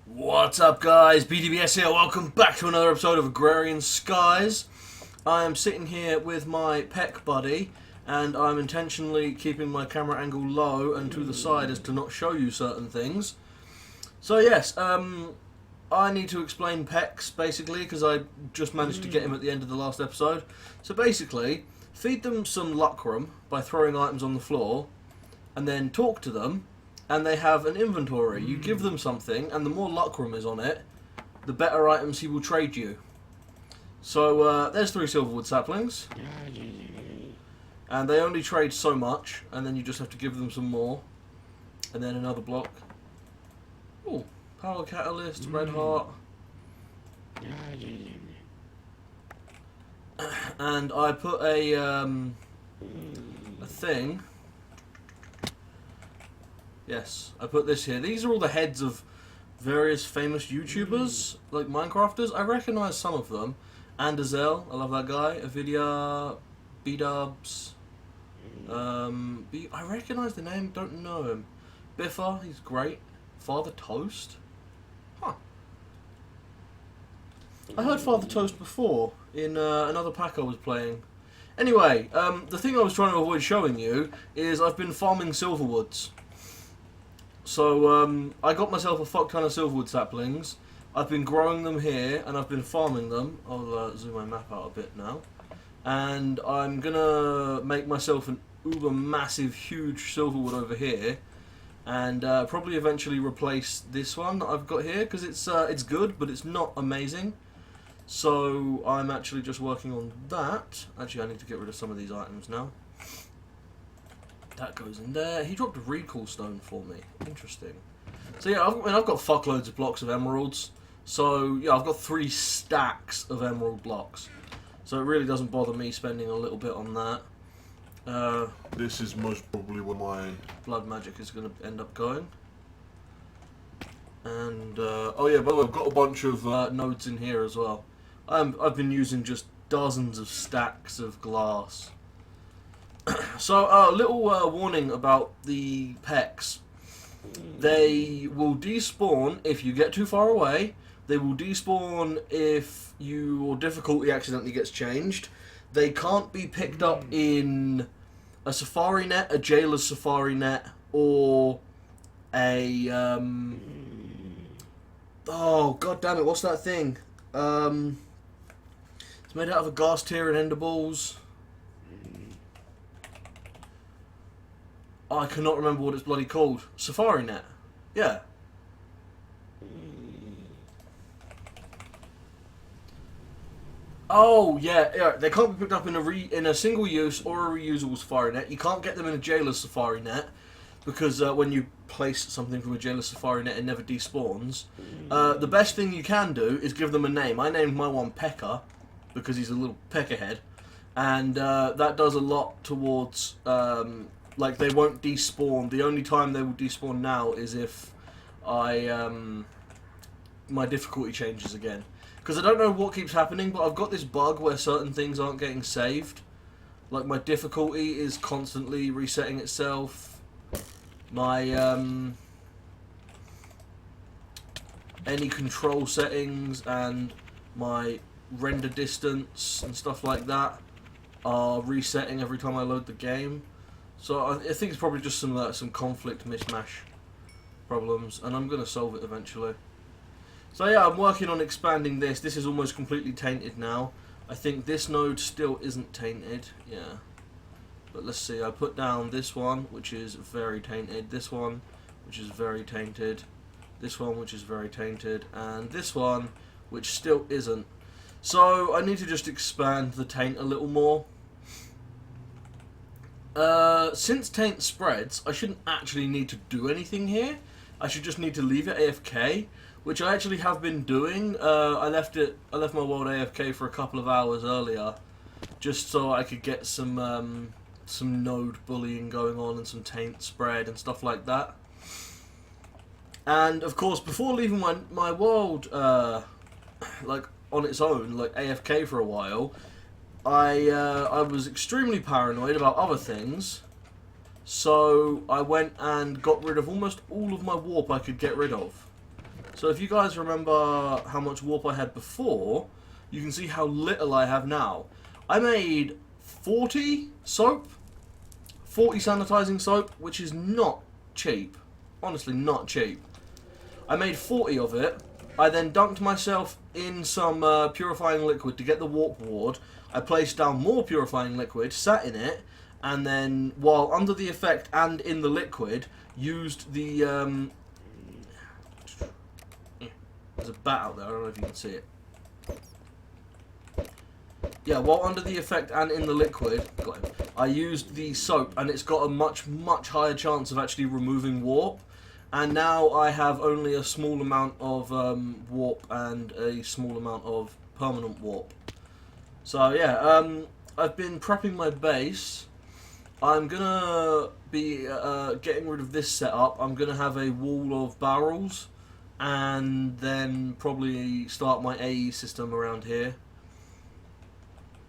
What's up, guys? BDBS here. Welcome back to another episode of Agrarian Skies. I am sitting here with my peck buddy, and I'm intentionally keeping my camera angle low and to the side as to not show you certain things. So yes, I need to explain pecks basically because I just managed to get him at the end of the last episode. So basically, feed them some lucrum by throwing items on the floor, and then talk to them. And they have an inventory. You give them something, and the more lucrum is on it, the better items he will trade you. So there's 3 silverwood saplings, and they only trade so much, and then you just have to give them some more, and then another block. Oh, power catalyst, red heart, and I put a thing. Yes, I put this here. These are all the heads of various famous YouTubers, like Minecrafters. I recognise some of them. Anderzel, I love that guy. Avidia, B-Dubs. I recognise the name, don't know him. Biffa, he's great. Father Toast? Huh. I heard Father Toast before in another pack I was playing. Anyway, the thing I was trying to avoid showing you is I've been farming silverwoods. So, I got myself a fuck ton of silverwood saplings. I've been growing them here, and I've been farming them. I'll zoom my map out a bit now. And I'm gonna make myself an uber massive, huge silverwood over here. And probably eventually replace this one that I've got here, because it's good, but it's not amazing. So, I'm actually just working on that. Actually, I need to get rid of some of these items now. That goes in there. He dropped a recall stone for me. Interesting. So yeah, I've got fuckloads of blocks of emeralds. So yeah, I've got 3 stacks of emerald blocks. So it really doesn't bother me spending a little bit on that. This is most probably where my blood magic is going to end up going. And oh yeah, by the way, I've got a bunch of nodes in here as well. I've been using just dozens of stacks of glass. So, a little warning about the pecks. They will despawn if you get too far away. They will despawn if your difficulty accidentally gets changed. They can't be picked up in a safari net, a jailer's safari net, or a... oh, god damn it, what's that thing? It's made out of a gas tier and ender balls. I cannot remember what it's bloody called. Safari net. Yeah. Oh, yeah. They can't be picked up in a single use or a reusable safari net. You can't get them in a jailer's safari net because when you place something from a jailer's safari net, it never despawns. The best thing you can do is give them a name. I named my one Pekka because he's a little peckerhead, and that does a lot towards... like, they won't despawn. The only time they will despawn now is if my difficulty changes again. Because I don't know what keeps happening, but I've got this bug where certain things aren't getting saved. Like, my difficulty is constantly resetting itself. My, any control settings and my render distance and stuff like that are resetting every time I load the game. So I think it's probably just some conflict mishmash problems, and I'm going to solve it eventually. So yeah, I'm working on expanding this. This is almost completely tainted now. I think this node still isn't tainted, yeah. But let's see, I put down this one, which is very tainted, this one, which is very tainted, this one, which is very tainted, and this one, which still isn't. So I need to just expand the taint a little more. Since taint spreads, I shouldn't actually need to do anything here. I should just need to leave it AFK, which I actually have been doing. I left my world AFK for a couple of hours earlier, just so I could get some node bullying going on and some taint spread and stuff like that. And of course, before leaving my world, like on its own, like AFK for a while, I was extremely paranoid about other things, so I went and got rid of almost all of my warp I could get rid of. So if you guys remember how much warp I had before, you can see how little I have now. I made 40 soap, 40 sanitizing soap, which is not cheap. Honestly, not cheap. I made 40 of it. I then dunked myself in some purifying liquid to get the warp ward. I placed down more purifying liquid, sat in it, and then, while under the effect and in the liquid, used the... there's a bat out there, I don't know if you can see it. Yeah, while under the effect and in the liquid, I used the soap, and it's got a much, much higher chance of actually removing warp. And now I have only a small amount of warp and a small amount of permanent warp. So yeah, I've been prepping my base. I'm gonna be getting rid of this setup. I'm gonna have a wall of barrels, and then probably start my AE system around here.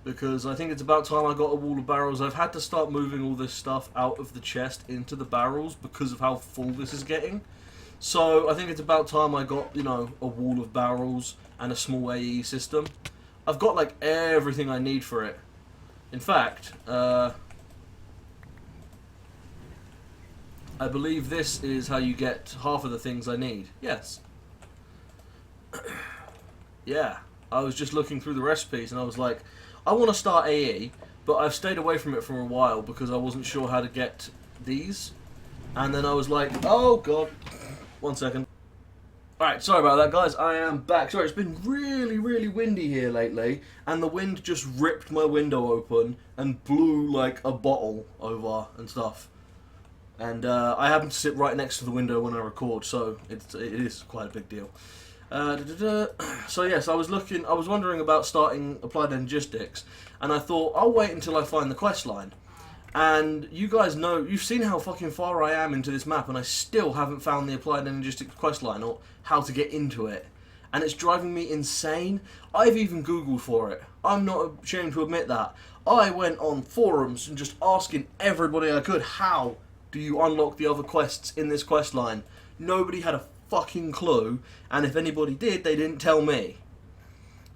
Because I think it's about time I got a wall of barrels. I've had to start moving all this stuff out of the chest into the barrels because of how full this is getting. So I think it's about time I got, you know, a wall of barrels and a small AE system. I've got like everything I need for it. In fact, I believe this is how you get half of the things I need. Yes. Yeah. I was just looking through the recipes and I was like, I want to start AE, but I've stayed away from it for a while because I wasn't sure how to get these. And then I was like, oh god. 1 second. Alright, sorry about that, guys. I am back. Sorry, it's been really, really windy here lately, and the wind just ripped my window open and blew like a bottle over and stuff. And I happen to sit right next to the window when I record, so it is quite a big deal. So yes, I was wondering about starting Applied Energistics, and I thought I'll wait until I find the quest line. And you guys know, you've seen how fucking far I am into this map, and I still haven't found the Applied Energistics quest line or how to get into it. And it's driving me insane. I've even Googled for it. I'm not ashamed to admit that. I went on forums and just asking everybody I could, how do you unlock the other quests in this quest line? Nobody had a fucking clue, and if anybody did, they didn't tell me.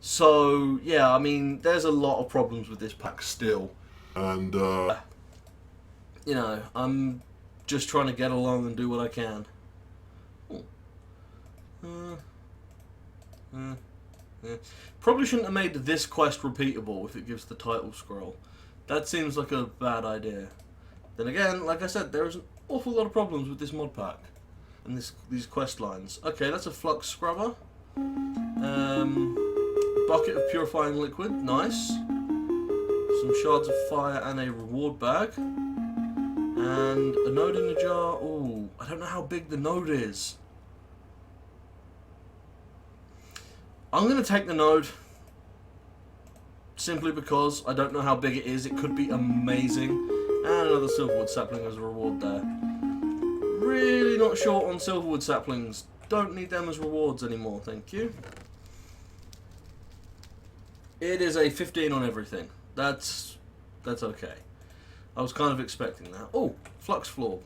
So yeah, I mean, there's a lot of problems with this pack still, and you know, I'm just trying to get along and do what I can. Probably shouldn't have made this quest repeatable if it gives the title scroll. That seems like a bad idea. Then again, like I said, there's an awful lot of problems with this mod pack and these quest lines. Okay, that's a flux scrubber. Bucket of purifying liquid, nice. Some shards of fire and a reward bag. And a node in the jar. Ooh, I don't know how big the node is. I'm going to take the node simply because I don't know how big it is. It could be amazing. And another silverwood sapling as a reward there. Really not short on silverwood saplings. Don't need them as rewards anymore, thank you. It is a 15 on everything. That's okay. I was kind of expecting that. Oh, flux floor.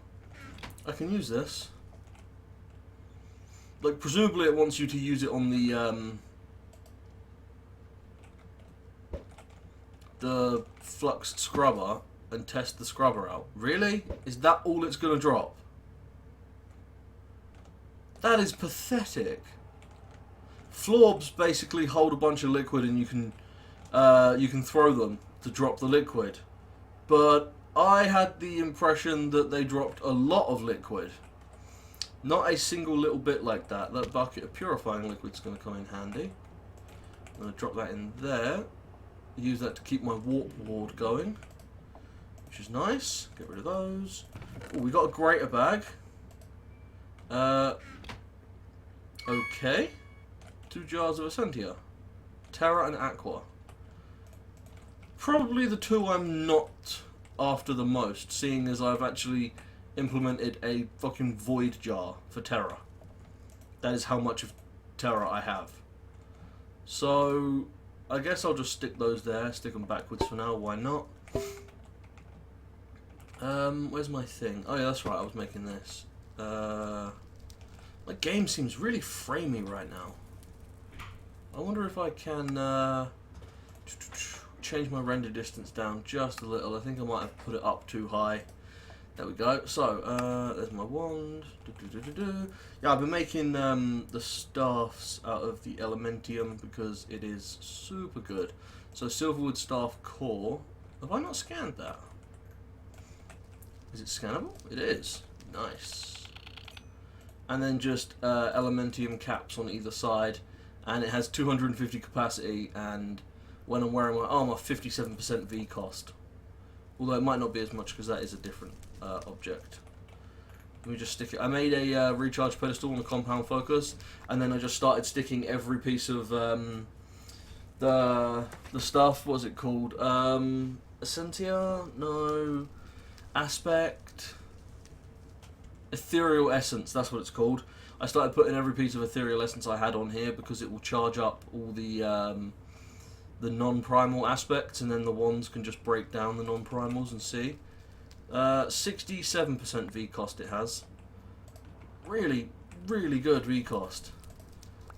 I can use this. Like, presumably it wants you to use it on the flux scrubber and test the scrubber out. Really? Is that all it's going to drop? That is pathetic. Florbs basically hold a bunch of liquid and you can throw them to drop the liquid. But I had the impression that they dropped a lot of liquid. Not a single little bit like that. That bucket of purifying liquid is going to come in handy. I'm going to drop that in there. Use that to keep my warp ward going, which is nice. Get rid of those. Oh, we got a greater bag. Okay. 2 jars of Essentia. Terra and Aqua. Probably the two I'm not after the most, seeing as I've actually implemented a fucking void jar for Terra. That is how much of Terra I have. So I guess I'll just stick those there, stick them backwards for now, why not? Where's my thing? Oh yeah, that's right, I was making this. My game seems really framey right now. I wonder if I can change my render distance down just a little. I think I might have put it up too high. There we go. So, there's my wand. Yeah, I've been making the staffs out of the Elementium because it is super good. So, Silverwood Staff Core. Have I not scanned that? Is it scannable? It is. Nice. And then just Elementium caps on either side. And it has 250 capacity, and when I'm wearing my armor, 57% V cost. Although it might not be as much because that is a different object. Let me just stick it. I made a recharge pedestal on the compound focus, and then I just started sticking every piece of the stuff. What's it called? Essentia? No. Aspect. Ethereal Essence. That's what it's called. I started putting every piece of Ethereal Essence I had on here because it will charge up all the non-primal aspects, and then the wands can just break down the non-primals and see. 67% V cost it has. Really, really good V cost.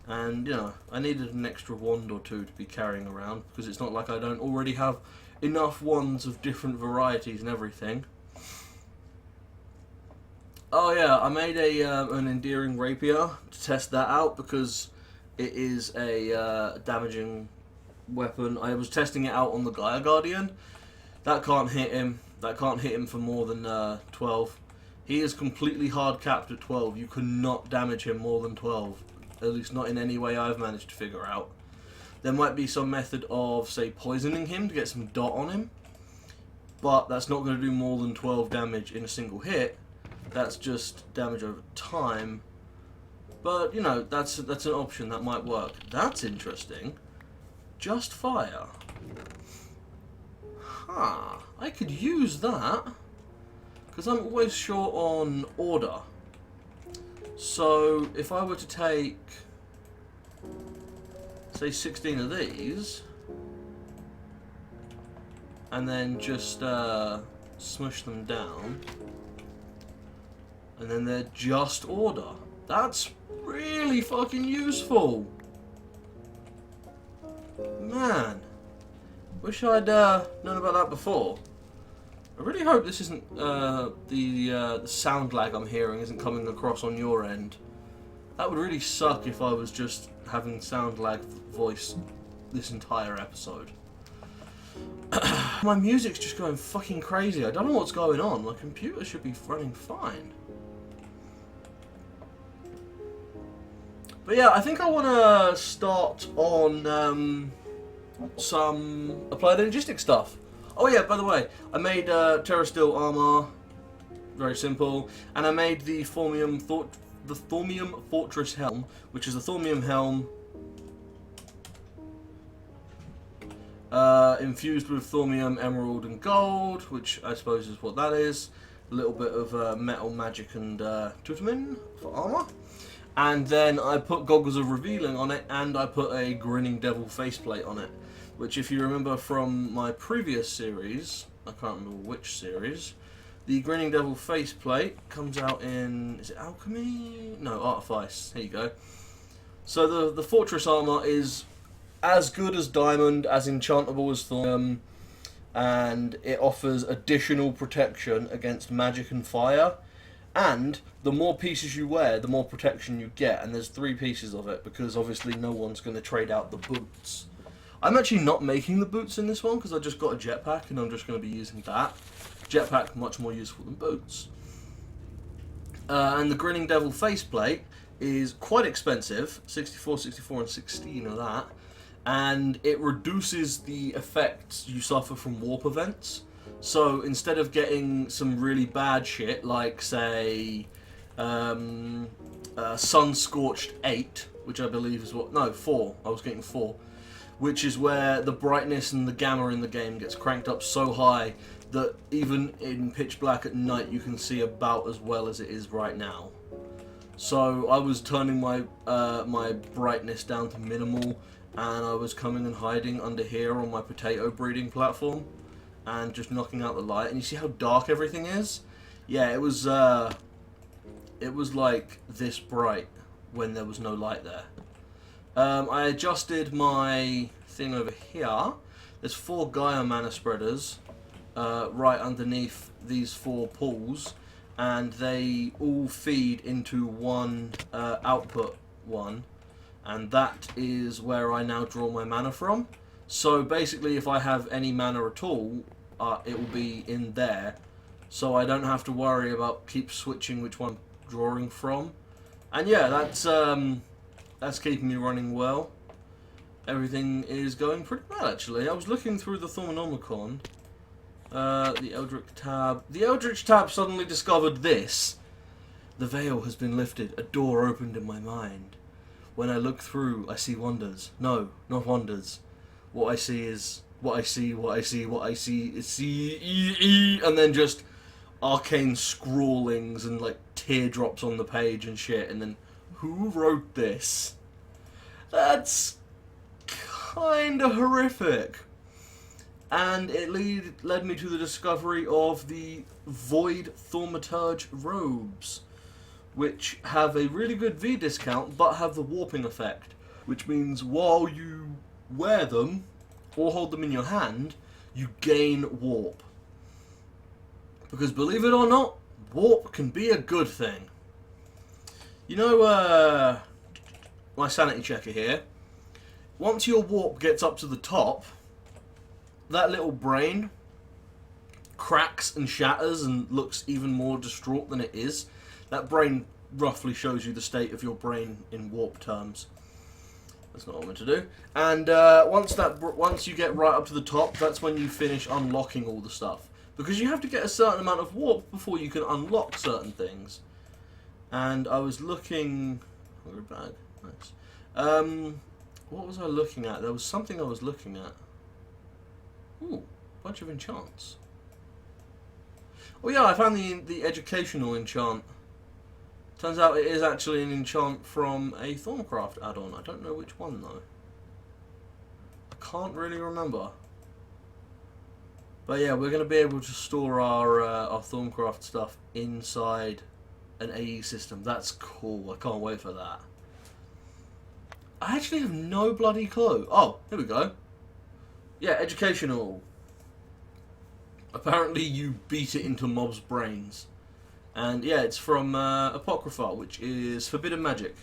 And, you know, I needed an extra wand or two to be carrying around because it's not like I don't already have enough wands of different varieties and everything. Oh yeah, I made an endearing rapier to test that out because it is a damaging weapon. I was testing it out on the Gaia Guardian. That can't hit him. That can't hit him for more than 12. He is completely hard capped at 12. You cannot damage him more than 12. At least not in any way I've managed to figure out. There might be some method of, say, poisoning him to get some dot on him. But that's not going to do more than 12 damage in a single hit. That's just damage over time. But, you know, that's an option that might work. That's interesting. Just fire. Huh. I could use that. Because I'm always short on order. So, if I were to take, say, 16 of these, and then just smush them down, and then they're just order. That's really fucking useful. Man. Wish I'd known about that before. I really hope this isn't the sound lag I'm hearing isn't coming across on your end. That would really suck if I was just having sound lag voice this entire episode. My music's just going fucking crazy. I don't know what's going on. My computer should be running fine. But yeah, I think I want to start on some applied energistics stuff. Oh yeah, by the way, I made Terra Steel armor, very simple, and I made the Thaumium Fortress helm, which is a Thaumium helm infused with Thaumium, Emerald, and Gold, which I suppose is what that is. A little bit of metal, magic, and tutamin for armor. And then I put Goggles of Revealing on it, and I put a Grinning Devil faceplate on it. Which, if you remember from my previous series, I can't remember which series, the Grinning Devil faceplate comes out in, is it Alchemy? No, Artifice. Here you go. So the Fortress armor is as good as Diamond, as enchantable as Thorn, and it offers additional protection against magic and fire. And the more pieces you wear, the more protection you get. And there's 3 pieces of it, because obviously no one's going to trade out the boots. I'm actually not making the boots in this one, because I just got a jetpack, and I'm just going to be using that. Jetpack, much more useful than boots. And the Grinning Devil faceplate is quite expensive. 64, 64, and 16 of that. And it reduces the effects you suffer from warp events. So instead of getting some really bad shit, like, say, Sun-Scorched 8, which I believe is what... No, 4. I was getting 4. Which is where the brightness and the gamma in the game gets cranked up so high that even in pitch black at night you can see about as well as it is right now. So I was turning my my brightness down to minimal, and I was coming and hiding under here on my potato breeding platform and just knocking out the light. And you see how dark everything is? Yeah, it was it was like this bright when there was no light there. I adjusted my thing over here. There's 4 Gaia mana spreaders right underneath these 4 pools, and they all feed into one output one, and that is where I now draw my mana from. So basically, if I have any mana at all, it will be in there, so I don't have to worry about keep switching which one I'm drawing from. And yeah, that's keeping me running well. Everything is going pretty well, actually. I was looking through the Thaumonomicon, the Eldritch tab. The Eldritch tab suddenly discovered this. The veil has been lifted. A door opened in my mind. When I look through, I see wonders. No, not wonders. What I see is what I see, what I see, what I see is see, and then just arcane scrawlings and like teardrops on the page and shit, and then who wrote this? That's kinda horrific. And it led me to the discovery of the Void Thaumaturge robes, which have a really good V discount but have the warping effect, which means while you wear them or hold them in your hand, you gain warp. Because believe it or not, warp can be a good thing. You know, my sanity checker here, once your warp gets up to the top, that little brain cracks and shatters and looks even more distraught than it is. That brain roughly shows you the state of your brain in warp terms. That's not what I'm meant to do. And once you get right up to the top, that's when you finish unlocking all the stuff. Because you have to get a certain amount of warp before you can unlock certain things. And I was looking... Hungry bag. Nice. What was I looking at? There was something I was looking at. Ooh, bunch of enchants. Oh yeah, I found the educational enchant. Turns out it is actually an enchant from a Thorncraft add-on. I don't know which one though. I can't really remember. But yeah, we're going to be able to store our Thorncraft stuff inside an AE system. That's cool. I can't wait for that. I actually have no bloody clue. Oh, here we go. Yeah, educational. Apparently you beat it into mobs' brains. And yeah, it's from Apocrypha, which is forbidden magic.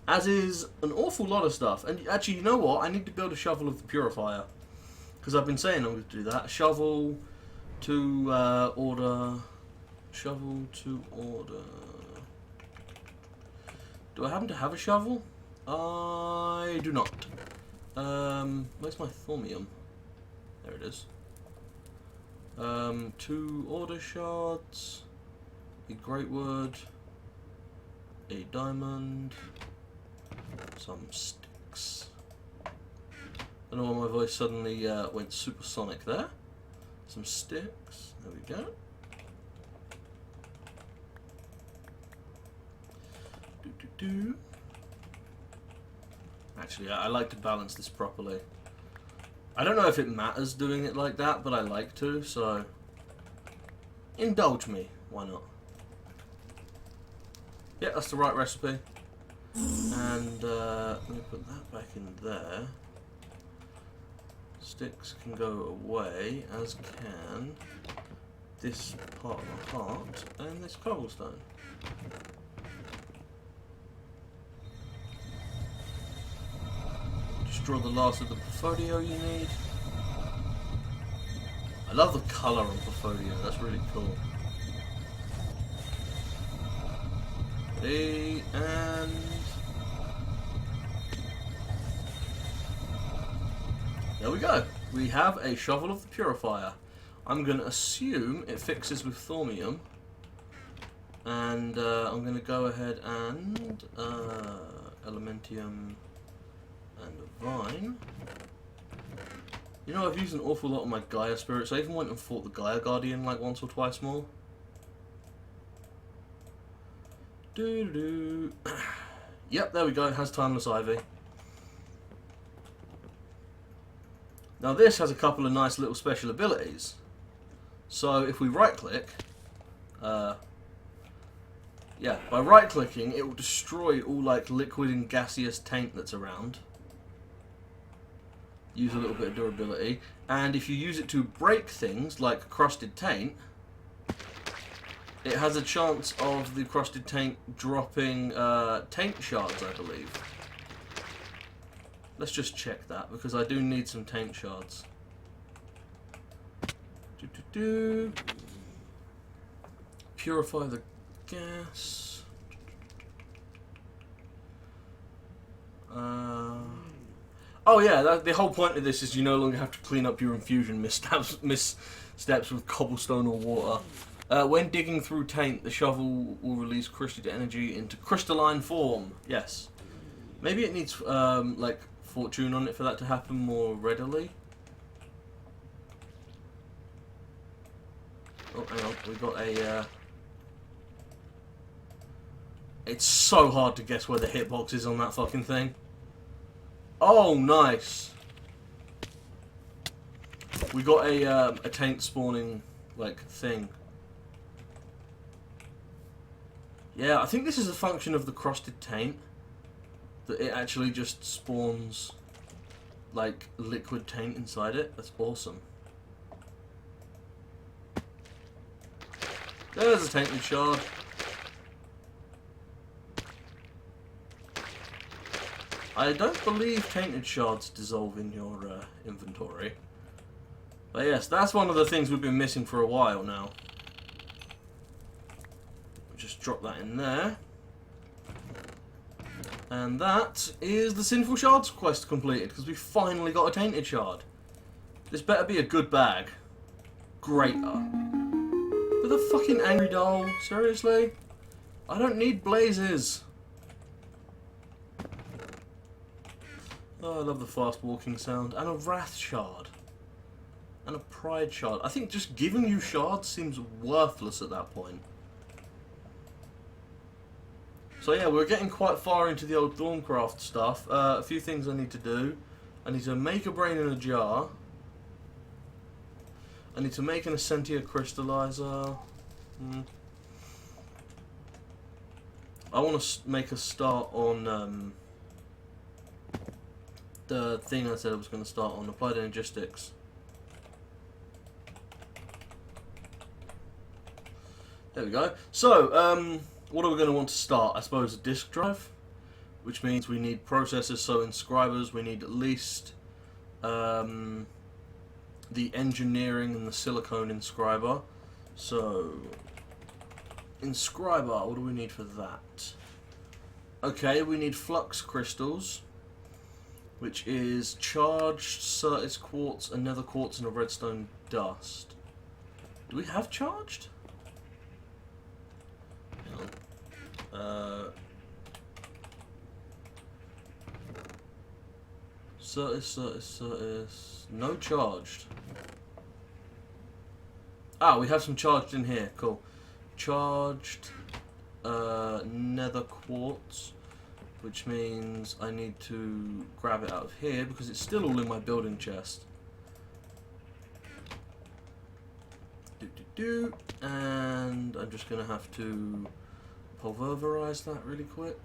As is an awful lot of stuff. And actually, you know what? I need to build a shovel of the purifier. Because I've been saying I'm going to do that. Shovel to order. Shovel to order. Do I happen to have a shovel? I do not. Where's my thaumium? There it is. 2 order shards. A great wood, a diamond, some sticks. I don't know why my voice suddenly went supersonic there. Some sticks, there we go. Do. Actually, I like to balance this properly. I don't know if it matters doing it like that, but I like to, so indulge me, why not? Yeah, that's the right recipe. And let me put that back in there. Sticks can go away, as can this part of the heart and this cobblestone. Just draw the last of the portfolio you need. I love the colour on portfolio, that's really cool. And there we go. We have a shovel of the purifier. I'm going to assume it fixes with thaumium. And I'm going to go ahead and elementium and a vine. You know, I've used an awful lot of my Gaia spirits. I even went and fought the Gaia Guardian like once or twice more. Yep, there we go. It has Timeless Ivy. Now this has a couple of nice little special abilities. So if we right click, Yeah, by right-clicking, it will destroy all like liquid and gaseous taint that's around. Use a little bit of durability, and if you use it to break things like crusted taint, it has a chance of the crusted taint dropping taint shards, I believe. Let's just check that, because I do need some taint shards. Purify the gas. Oh yeah, the whole point of this is you no longer have to clean up your infusion missteps with cobblestone or water. When digging through taint, the shovel will release crystal energy into crystalline form. Yes. Maybe it needs like fortune on it for that to happen more readily. Oh, hang on, we got a... It's so hard to guess where the hitbox is on that fucking thing. Oh, nice. We got a taint spawning, like, thing. Yeah, I think this is a function of the crusted taint. That it actually just spawns, like, liquid taint inside it. That's awesome. There's a tainted shard. I don't believe tainted shards dissolve in your inventory. But yes, that's one of the things we've been missing for a while now. Just drop that in there. And that is the Sinful Shards quest completed, because we finally got a tainted shard. This better be a good bag. Greater. With a fucking angry doll? Seriously? I don't need blazes. Oh, I love the fast walking sound. And a Wrath shard. And a Pride shard. I think just giving you shards seems worthless at that point. So yeah, we're getting quite far into the old Thorncraft stuff. A few things I need to do. I need to make a brain in a jar. I need to make an Essentia crystallizer. I want to make a start on the thing I said I was going to start on, Applied Energistics. There we go. So, what are we going to want to start? I suppose a disk drive, which means we need processors, so inscribers, we need at least the engineering and the silicone inscriber. So, inscriber, what do we need for that? Okay, we need flux crystals, which is charged Certis quartz, a nether quartz, and a redstone dust. Do we have charged? Certis. No charged. Ah, we have some charged in here. Cool. Charged nether quartz, which means I need to grab it out of here because it's still all in my building chest. And I'm just going to have to pulverize that really quick.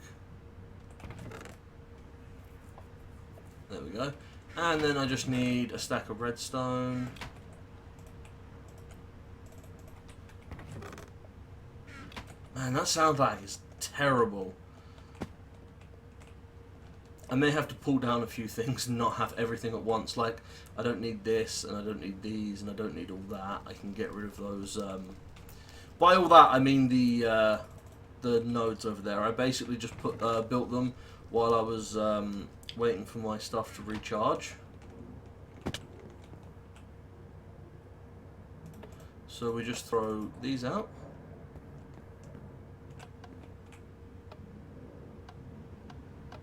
There we go. And then I just need a stack of redstone. Man, that sound lag is terrible. I may have to pull down a few things and not have everything at once. Like, I don't need this, and I don't need these, and I don't need all that. I can get rid of those. By all that, I mean the nodes over there. I basically just built them while I was waiting for my stuff to recharge. So we just throw these out.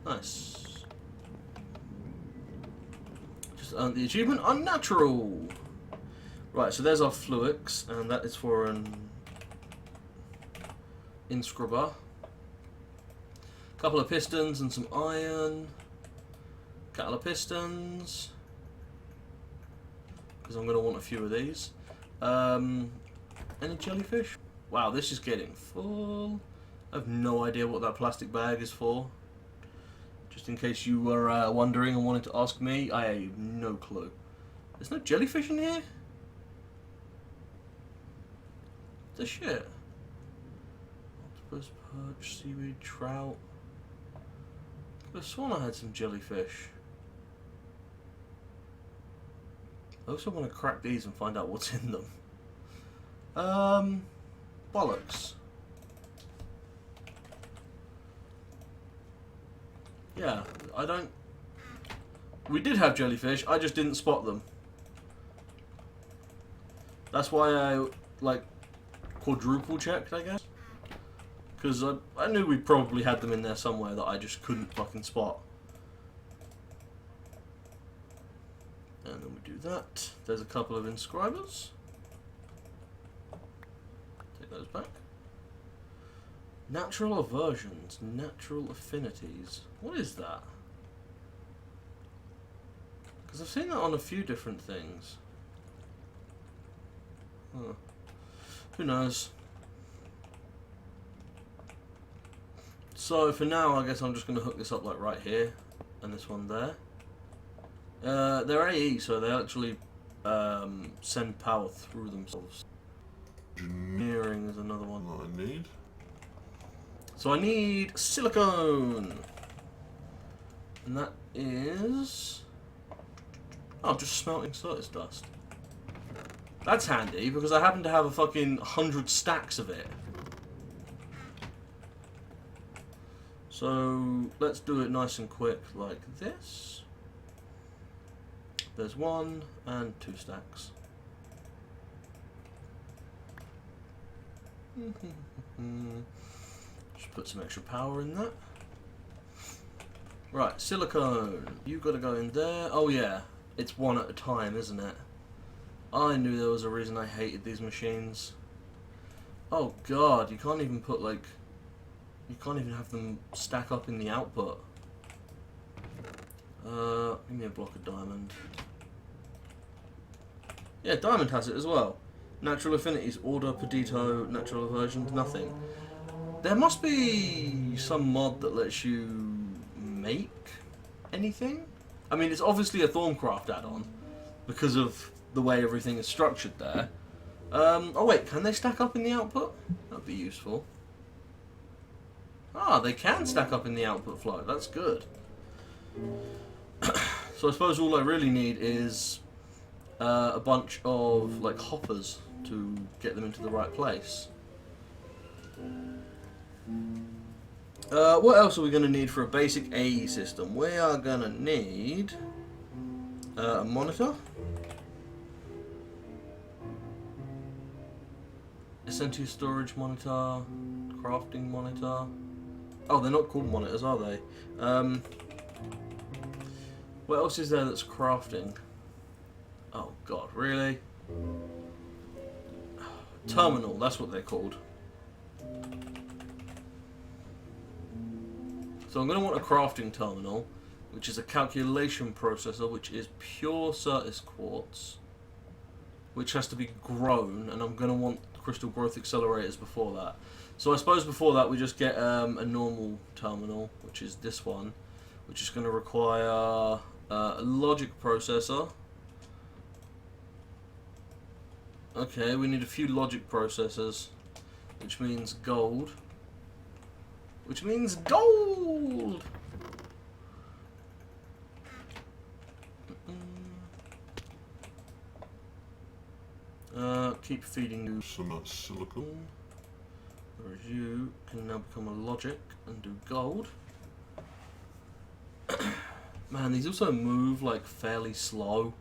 Nice. Just earned the achievement Unnatural. Right, so there's our Fluix, and that is for an inscriber. Couple of pistons and some iron. Couple of pistons, because I'm going to want a few of these. Any jellyfish? Wow, this is getting full. I have no idea what that plastic bag is for. Just in case you were wondering and wanted to ask me, I have no clue. There's no jellyfish in here? The shit. Octopus, perch, seaweed, trout. I could have sworn I had some jellyfish. I also want to crack these and find out what's in them. Bollocks. Yeah, I don't... We did have jellyfish, I just didn't spot them. That's why I, like, quadruple checked, I guess. Because I knew we probably had them in there somewhere that I just couldn't fucking spot. And then we do that. There's a couple of inscribers. Take those back. Natural aversions, natural affinities. What is that? Because I've seen that on a few different things. Huh. Who knows? So for now, I guess I'm just going to hook this up like right here, and this one there. They're AE, so they actually send power through themselves. Engineering is another one. What I need. So I need silicone, and that is... Oh, just smelting Certus dust. That's handy, because I happen to have a fucking 100 stacks of it. So, let's do it nice and quick like this. There's 1 and 2 stacks. Just put some extra power in that. Right, silicone. You've got to go in there. Oh yeah, it's 1 at a time, isn't it? I knew there was a reason I hated these machines. Oh god, you can't even put like... You can't even have them stack up in the output. Give me a block of diamond. Yeah, diamond has it as well. Natural affinities, order, pedito, natural aversions, nothing. There must be some mod that lets you make anything? I mean, it's obviously a Thorncraft add-on because of the way everything is structured there. Oh wait, can they stack up in the output? That'd be useful. Ah, they can stack up in the output flow. That's good. So I suppose all I really need is a bunch of like hoppers to get them into the right place. What else are we going to need for a basic AE system? We are going to need a monitor, SNT storage monitor, crafting monitor. Oh, they're not called monitors, are they? What else is there that's crafting? Oh god, really? Terminal, that's what they're called. So I'm going to want a crafting terminal, which is a calculation processor, which is pure Certus quartz, which has to be grown, and I'm going to want crystal growth accelerators before that. So I suppose before that we just get a normal terminal, which is this one, which is going to require a logic processor. Okay, we need a few logic processors, which means gold. Which means gold! Keep feeding you Some silicone. whereas you can now become a logic and do gold. Man, these also move like fairly slow,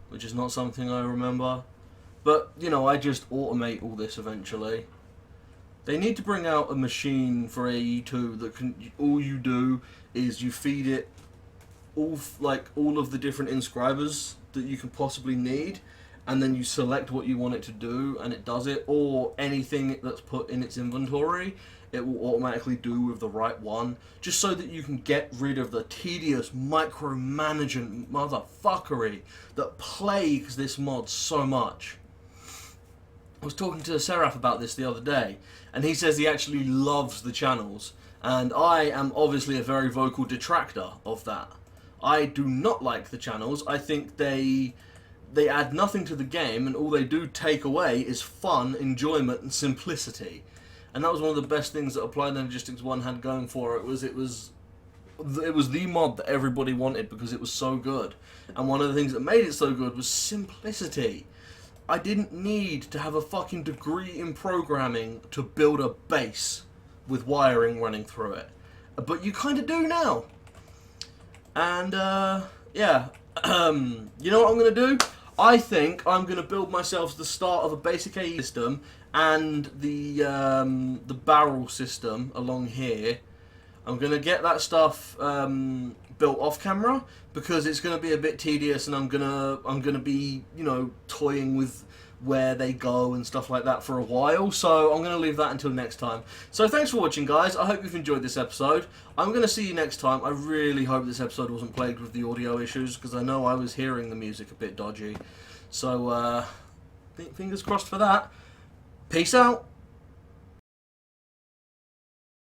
which is not something I remember. But, you know, I just automate all this eventually. They need to bring out a machine for AE2 that can, all you do is you feed it all of the different inscribers that you can possibly need, and then you select what you want it to do and it does it, or anything that's put in its inventory it will automatically do with the right one, just so that you can get rid of the tedious micromanagement motherfuckery that plagues this mod so much. I was talking to Seraph about this the other day, and he says he actually loves the channels, and I am obviously a very vocal detractor of that. I do not like the channels. I think they add nothing to the game, and all they do take away is fun, enjoyment, and simplicity. And that was one of the best things that Applied Energistics 1 had going for it. It was the mod that everybody wanted because it was so good. And one of the things that made it so good was simplicity. I didn't need to have a fucking degree in programming to build a base with wiring running through it. But you kind of do now. And, yeah. You know what I'm going to do? I think I'm going to build myself the start of a basic AE system and the barrel system along here. I'm going to get that stuff built off camera because it's going to be a bit tedious, and I'm gonna be, you know, toying with where they go and stuff like that for a while. So I'm going to leave that until next time. So thanks for watching, guys. I hope you've enjoyed this episode. I'm going to see you next time. I really hope this episode wasn't plagued with the audio issues, because I know I was hearing the music a bit dodgy. So fingers crossed for that. Peace out.